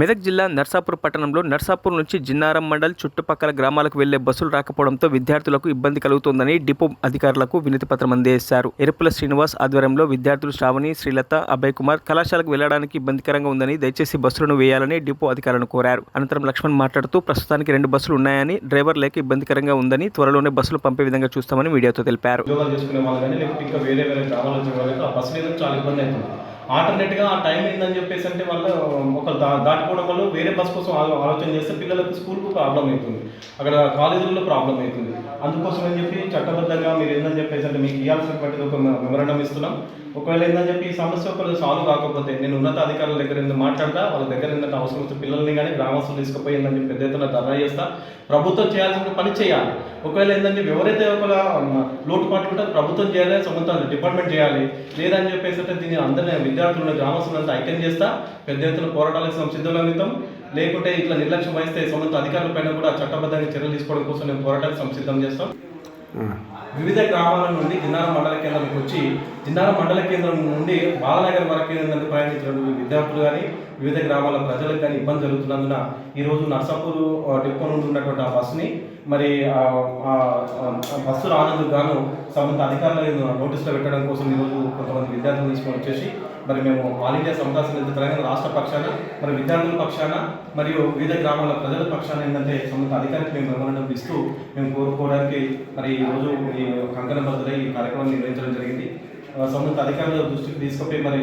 మెదక్ జిల్లా నర్సాపూర్ పట్టణంలో నర్సాపూర్ నుంచి జిన్నారం మండల్ చుట్టుపక్కల గ్రామాలకు వెళ్లే బస్సులు రాకపోవడంతో విద్యార్థులకు ఇబ్బంది కలుగుతోందని డిపో అధికారులకు వినతిపత్రం అందజేశారు. ఎరుపుల శ్రీనివాస్ ఆధ్వర్యంలో విద్యార్థులు శ్రావణి, శ్రీలత, అభయ్ కుమార్ కళాశాలకు వెళ్లడానికి ఇబ్బందికరంగా ఉందని, దయచేసి బస్సులను వేయాలని డిపో అధికారులను కోరారు. అనంతరం లక్ష్మణ్ మాట్లాడుతూ ప్రస్తుతానికి 2 బస్సులు ఉన్నాయని, డ్రైవర్ లేక ఇబ్బందికరంగా ఉందని, త్వరలోనే బస్సులు పంపే విధంగా చూస్తామని మీడియాతో తెలిపారు. ఆల్టర్నేట్గా ఆ టైం ఏందని చెప్పేసి అంటే వాళ్ళు ఒక దాటిపోవడం వల్ల వేరే బస్ కోసం ఆలోచన చేస్తే పిల్లలకు స్కూల్కు ప్రాబ్లం అవుతుంది, అక్కడ కాలేజీల్లో ప్రాబ్లం అవుతుంది. అందుకోసం అని చెప్పి చట్టబద్ధంగా మీరు ఏందని చెప్పేసి అంటే మీకు ఇవ్వాల్సినటువంటి ఒక మెమరాండం ఇస్తున్నాం. ఒకవేళ ఏందని చెప్పి ఈ సమస్య ఒకవేళ సాల్వ్ కాకపోతే నేను ఉన్నత అధికారుల దగ్గర మాట్లాడతా, వాళ్ళ దగ్గర ఏంటంటే అవసరం వస్తే పిల్లల్ని కానీ గ్రామస్తులు తీసుకుపోయి ఏందని చెప్పి పెద్ద ఎత్తున ధర్నా చేస్తా. ప్రభుత్వం చేయాల్సిన పని చేయాలి. ఒకవేళ ఏంటంటే ఎవరైతే ఒక లోటుపాట్లు ఉంటే ప్రభుత్వం చేయాలి, సంబంధిత డిపార్ట్మెంట్ చేయాలి. లేదని చెప్పేసి అంటే దీన్ని అందరినీ విద్యార్థులను గ్రామస్తులంతా ఐక్యం చేస్తా, పెద్ద ఎత్తున పోరాటాలకు సిద్ధమవుతాం. లేకుంటే ఇట్లా నిర్లక్ష్యం వహిస్తే సంబంధిత అధికారుల పైన కూడా చట్టబద్ధంగా చర్యలు తీసుకోవడం కోసం నేను పోరాటానికి సిద్ధం చేస్తాం. వివిధ గ్రామాల నుండి జిన్నారం మండల కేంద్రానికి వచ్చి జిన్నారం మండల కేంద్రం నుండి బాలనగర్ వరకు ప్రయాణించిన విద్యార్థులు కానీ వివిధ గ్రామాల ప్రజలకు కానీ ఇబ్బంది జరుగుతున్నందున ఈరోజు నర్సాపూర్ డిపో నుండి ఉన్నటువంటి ఆ బస్సుని మరి బస్సు రానందుకు గాను సంబంధిత అధికారులు నోటీసులో పెట్టడం కోసం ఈరోజు కొంతమంది విద్యార్థులు తీసుకొని వచ్చేసి మరి మేము ఆల్ ఇండియా సమతా సమితి తెలంగాణ రాష్ట్ర పక్షాన మరి విద్యార్థుల పక్షాన మరియు వివిధ గ్రామాల ప్రజల పక్షాన ఏంటంటే సంబంధిత అధికారికి మేము మెమరాండం ఇస్తూ మేము కోరుకోవడానికి మరి ఈరోజు ఈ కంకణబద్ధులై ఈ కార్యక్రమాన్ని నిర్వహించడం జరిగింది. సంబంధిత అధికారుల దృష్టికి తీసుకుపోయి మరి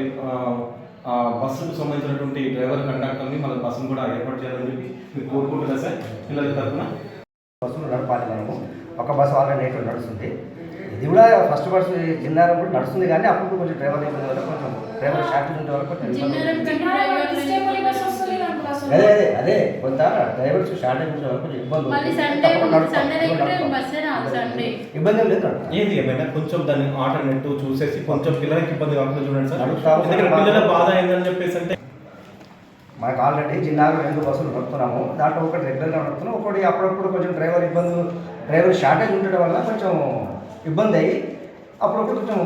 బస్సుకు సంబంధించినటువంటి డ్రైవర్ కండక్టర్ని మన బస్సును కూడా ఏర్పాటు చేయాలని చెప్పి మీరు కోరుకుంటున్నా సార్. పిల్లల తరఫున బస్సులు నడపాలి. మనము ఒక బస్సు ఆల్రెడీ నైట్లో నడుస్తుంది, ఇది కూడా ఫస్ట్ బస్సు జిన్నారం కూడా నడుస్తుంది. కానీ అప్పుడు కొంచెం డ్రైవర్ ఇబ్బంది వల్ల కొంచెం డ్రైవర్ షార్టేజ్ ఉండే వరకు కొంచెం అదే కొంత డ్రైవర్స్ షార్టేజ్ ఉండే వరకు కొంచెం ఇబ్బంది లేదు. ఏది ఏమైనా కొంచెం దాన్ని ఆల్టర్నేటివ్ చూసేసి కొంచెం పిల్లలకి ఇబ్బంది కాకుండా చూడండి సార్. పిల్లల బాధ ఏందని చెప్పేసి అంటే మనకు ఆల్రెడీ జిన్నారం 2 బస్సులు నడుపుతున్నాము. దాంట్లో ఒకటి రెగ్యులర్గా నడుపుతున్నాం, ఒకటి అప్పుడప్పుడు కొంచెం డ్రైవర్ షార్టేజ్ ఉండడం వల్ల కొంచెం ఇబ్బంది అయ్యి అప్పుడప్పుడు కొంచెం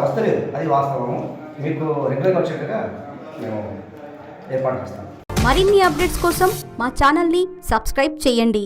వస్తలేదు. అది వాస్తవము. మీకు రెగ్యులర్గా వచ్చేట్టుగా మేము ఏర్పాటు చేస్తాం. మరిన్ని అప్డేట్స్ కోసం మా ఛానల్ని సబ్స్క్రైబ్ చేయండి.